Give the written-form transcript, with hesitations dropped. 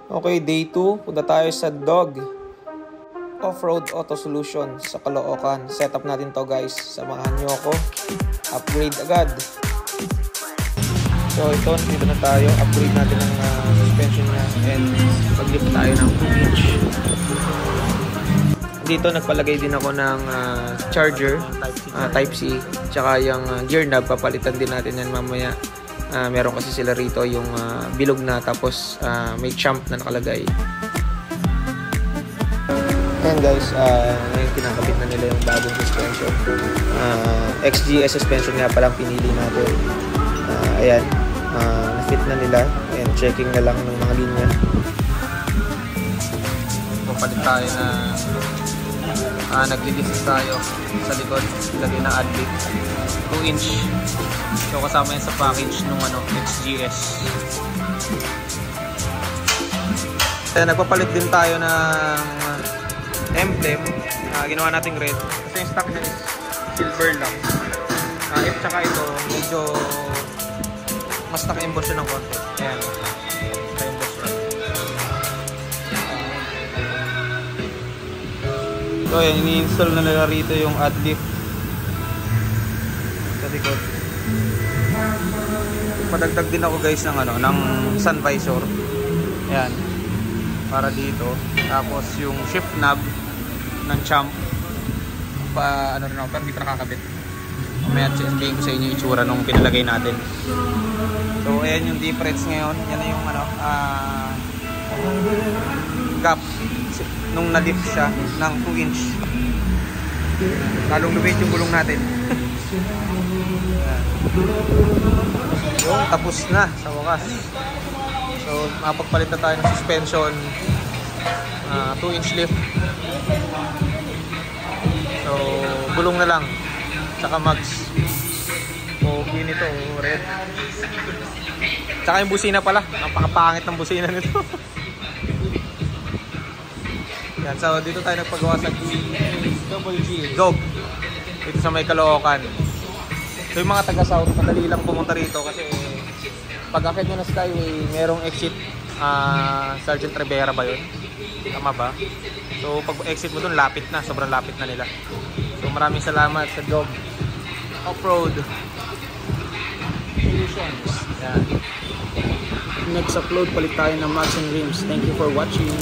Okay, day 2. Punta tayo sa Dog Off-Road Auto Solution sa Caloocan. Setup natin to guys. Samahan nyo ako. Upgrade agad. So ito, dito na tayo. Upgrade natin ang suspension niya. And mag-lift tayo ng 2-inch. Dito nagpalagay din ako ng charger. Type-C. Tsaka yung gear knob. Papalitan din natin yan mamaya. Meron kasi sila rito yung bilog na tapos may champ na nakalagay. Ayan guys, ngayon kinakabit na nila yung bagong suspension. XGS suspension nga palang pinili natin. Ayan, na-fit na nila. Ayan, checking na lang ng mga linya. Papalit tayo na nagli-disc tayo sa likod. Lagay ng addict 2-inch. So kasama yan sa package nung XGS. Kaya nagpapalit din tayo ng emblem. Ginawa nating red. Kasi yung stock niya is silver lang. Tsaka ito medyo mas naka-emboss siya ng konti. Ayan. Naka-emboss siya. So ayan, ini-install na nila rito yung addict sa likod. Padagdag din ako guys ng ng sun visor. Ayan. Para dito. Tapos yung shift knob ng champ pero hindi pa nakakabit. Mamaya sabihin ko sa inyo yung itsura nung pinalagay natin. So ayan yung difference ngayon. Yan na yung gap nung na-lift siya ng 2-inch. Lalong lumit yung gulong natin. Yung tapos na sa wakas. So mapagpalit na tayo ng suspension, 2-inch lift. So gulong na lang tsaka mags. Okay nito, red. Tsaka yung busina pala, napakapangit ng busina nito. Yan, so dito tayo nagpagawa sa Dog dito sa may Caloocan. So yung mga taga-south, madali lang pumunta rito kasi pag-akit nyo na skyway, merong exit Sergeant Rivera ba yun? Tama ba? So pag exit mo dun, lapit na, sobrang lapit na nila. So maraming salamat sa Dog Off-Road Solutions. Yan. Next upload, palit tayo ng mags and rims. Thank you for watching.